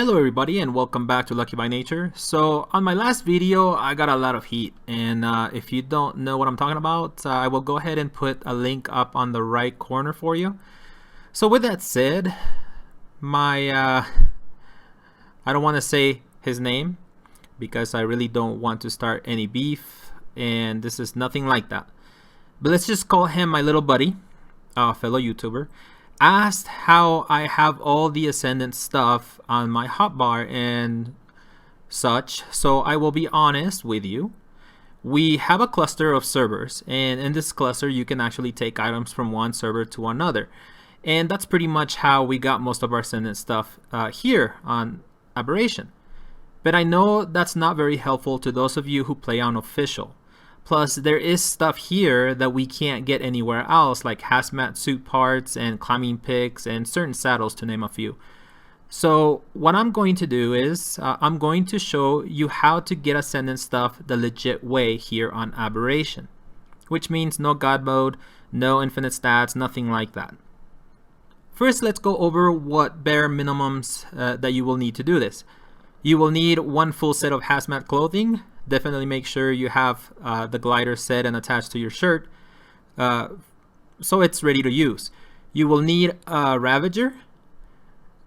Hello everybody and welcome back to Lucky by Nature. So on my last video I got a lot of heat, and if you don't know what I'm talking about, I will go ahead and put a link up on the right corner for you. So with that said, I don't want to say his name because I really don't want to start any beef, and this is nothing like that. But let's just call him my little buddy, fellow YouTuber, asked how I have all the Ascendant stuff on my hotbar and such. So I will be honest with you. We have a cluster of servers, and in this cluster you can actually take items from one server to another, and that's pretty much how we got most of our Ascendant stuff here on Aberration. But I know that's not very helpful to those of you who play on official. Plus, there is stuff here that we can't get anywhere else, like hazmat suit parts and climbing picks and certain saddles, to name a few. So what I'm going to do is I'm going to show you how to get Ascendant stuff the legit way here on Aberration, which means no God mode, no infinite stats, nothing like that. First, let's go over what bare minimums that you will need to do this. You will need one full set of hazmat clothing. Definitely make sure you have the glider set and attached to your shirt so it's ready to use. You will need a ravager.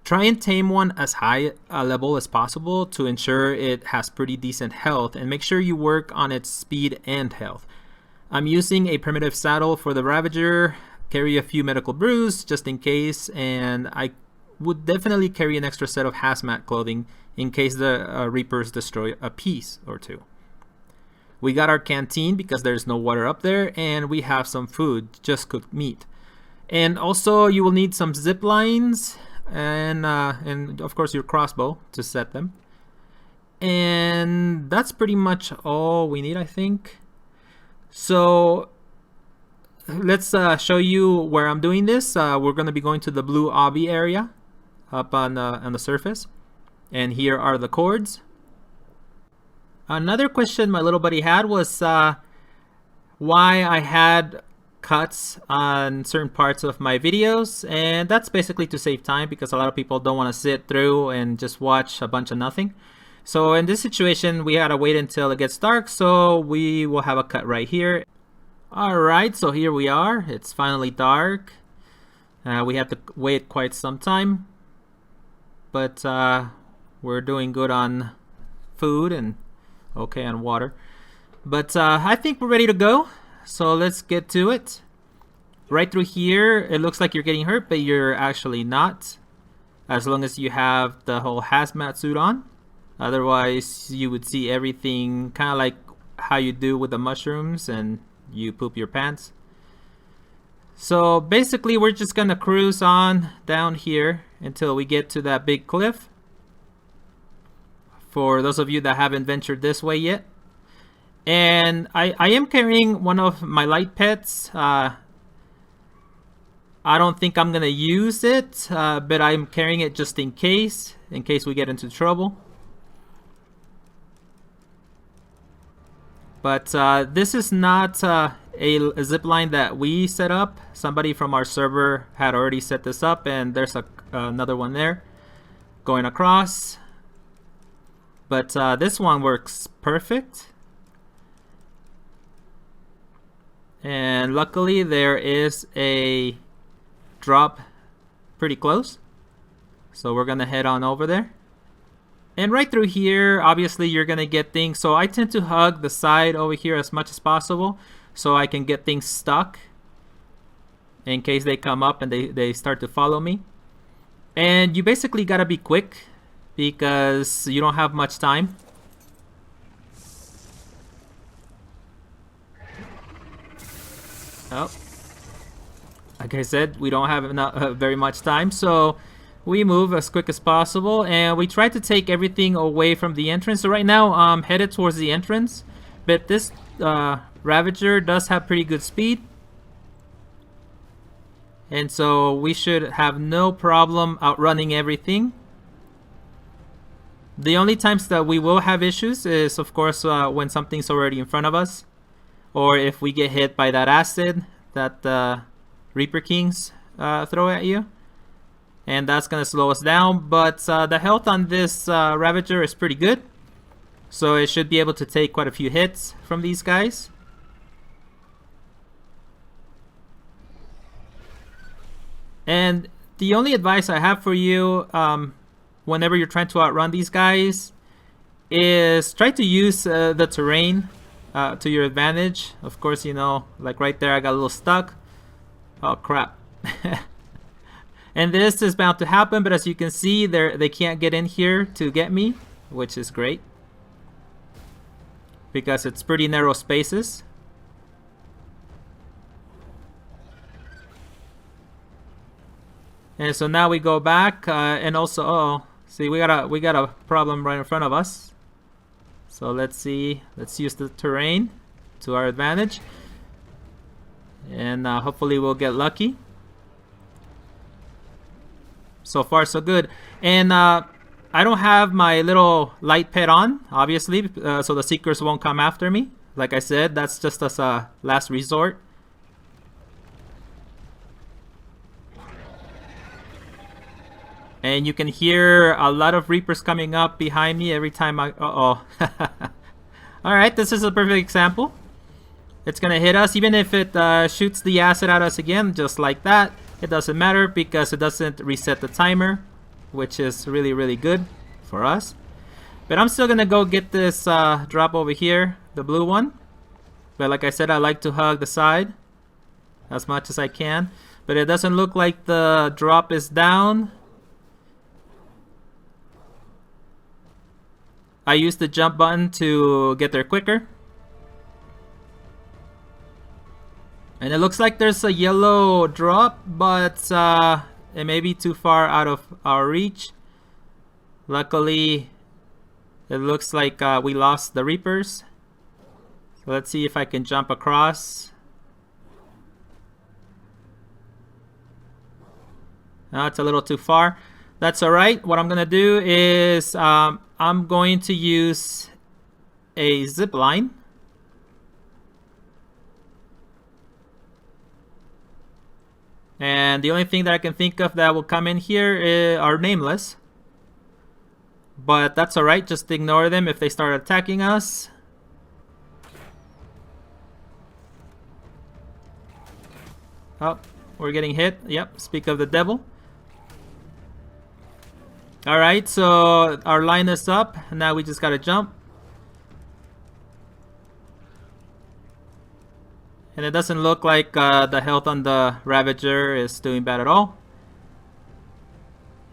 Try and tame one as high a level as possible to ensure it has pretty decent health, and make sure you work on its speed and health. I'm using a primitive saddle for the ravager. Carry a few medical brews just in case, and I would definitely carry an extra set of hazmat clothing in case the reapers destroy a piece or two. We got our canteen because there's no water up there, and we have some food, just cooked meat. And also you will need some zip lines and of course your crossbow to set them. And that's pretty much all we need, I think. So let's show you where I'm doing this. We're going to be going to the blue obby area up on the surface, and here are the cords. Another question my little buddy had was why I had cuts on certain parts of my videos, and that's basically to save time because a lot of people don't want to sit through and just watch a bunch of nothing. So in this situation we had to wait until it gets dark, so we will have a cut right here. Alright, so here we are. It's finally dark. We have to wait quite some time, but we're doing good on food and okay on water. But I think we're ready to go, so let's get to it. Right through here it looks like you're getting hurt, but you're actually not, as long as you have the whole hazmat suit on. Otherwise you would see everything kind of like how you do with the mushrooms and you poop your pants. So basically we're just gonna cruise on down here until we get to that big cliff, for those of you that haven't ventured this way yet. And I am carrying one of my light pets. I don't think I'm gonna use it, but I'm carrying it just in case we get into trouble. But this is not a zip line that we set up. Somebody from our server had already set this up, and there's another one there going across. But this one works perfect. And luckily there is a drop pretty close, so we're gonna head on over there. And right through here obviously you're gonna get things, so I tend to hug the side over here as much as possible so I can get things stuck in case they come up and they start to follow me. And you basically gotta be quick because you don't have much time. Oh, like I said, we don't have very much time, so we move as quick as possible, and we try to take everything away from the entrance. So right now I'm headed towards the entrance, but this Ravager does have pretty good speed, and so we should have no problem outrunning everything. The only times that we will have issues is of course when something's already in front of us, or if we get hit by that acid that Reaper Kings throw at you. and that's gonna slow us down. But the health on this Ravager is pretty good, so it should be able to take quite a few hits from these guys. And the only advice I have for you whenever you're trying to outrun these guys is try to use the terrain to your advantage. Of course, you know, like right there I got a little stuck. Oh crap. And this is bound to happen, but as you can see, they can't get in here to get me, which is great because it's pretty narrow spaces. And so now we go back, and also, see, we got a problem right in front of us. So let's see, let's use the terrain to our advantage, and hopefully we'll get lucky. So far, so good. And I don't have my little light pet on, obviously, so the seekers won't come after me. Like I said, that's just as a last resort. And you can hear a lot of Reapers coming up behind me every time I... Uh-oh. Alright, this is a perfect example. It's gonna hit us, even if it shoots the acid at us again, just like that. It doesn't matter because it doesn't reset the timer, which is really, really good for us. But I'm still gonna go get this drop over here, the blue one. But like I said, I like to hug the side as much as I can. But it doesn't look like the drop is down. I used the jump button to get there quicker. And it looks like there's a yellow drop, but it may be too far out of our reach. Luckily, it looks like we lost the Reapers. So let's see if I can jump across. No, it's a little too far. That's alright. What I'm going to do is I'm going to use a zip line. And the only thing that I can think of that will come in here are nameless. But that's alright, just ignore them if they start attacking us. Oh, we're getting hit. Yep, speak of the devil. Alright, so our line is up. Now we just gotta jump. And it doesn't look like the health on the Ravager is doing bad at all.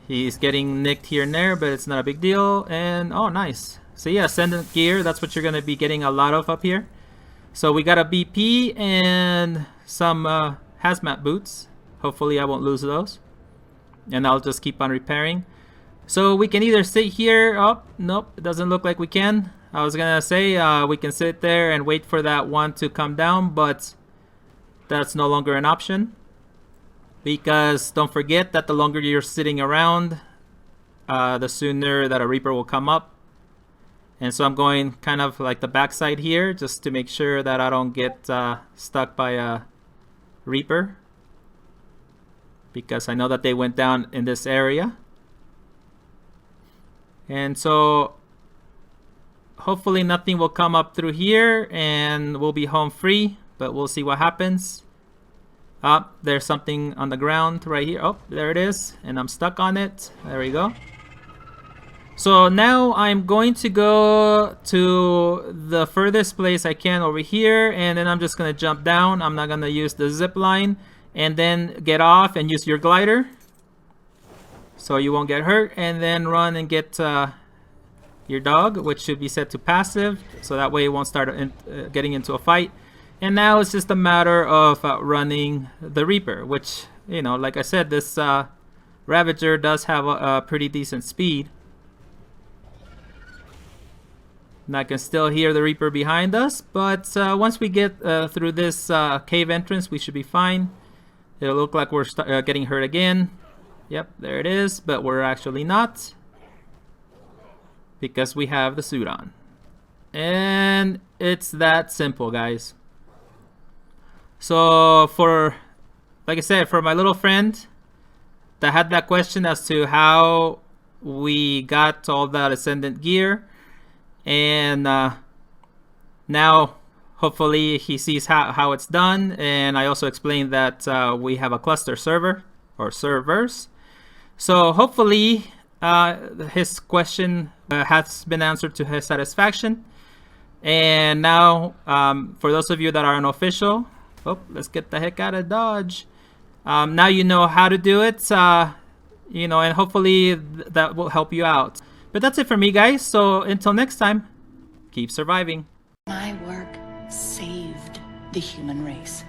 He's getting nicked here and there, but it's not a big deal. And oh, nice. So yeah, ascendant gear, that's what you're gonna be getting a lot of up here. So we got a BP and some hazmat boots. Hopefully I won't lose those. And I'll just keep on repairing. So we can either sit here. Oh, nope, it doesn't look like we can. I was gonna say we can sit there and wait for that one to come down, but that's no longer an option. Because don't forget that the longer you're sitting around, the sooner that a Reaper will come up. And so I'm going kind of like the backside here just to make sure that I don't get stuck by a Reaper. Because I know that they went down in this area. And so hopefully nothing will come up through here and we'll be home free, but we'll see what happens. There's something on the ground right here. Oh, there it is, and I'm stuck on it. There we go. So now I'm going to go to the furthest place I can over here, and then I'm just gonna jump down. I'm not gonna use the zip line, and then get off and use your glider so you won't get hurt, and then run and get your dog, which should be set to passive, so that way it won't start getting into a fight. And now it's just a matter of running the Reaper, which, you know, like I said, this Ravager does have a pretty decent speed. And I can still hear the Reaper behind us, but once we get through this cave entrance, we should be fine. It'll look like we're getting hurt again. Yep, there it is, but we're actually not, because we have the suit on. And it's that simple, guys. So for, like I said, for my little friend, that had that question as to how we got all that ascendant gear, and now hopefully he sees how it's done. And I also explained that we have a cluster server or servers, so hopefully his question has been answered to his satisfaction. And now for those of you that are unofficial, let's get the heck out of Dodge. Now you know how to do it, you know, and hopefully that will help you out. But that's it for me, guys. So until next time, keep surviving. My work saved the human race.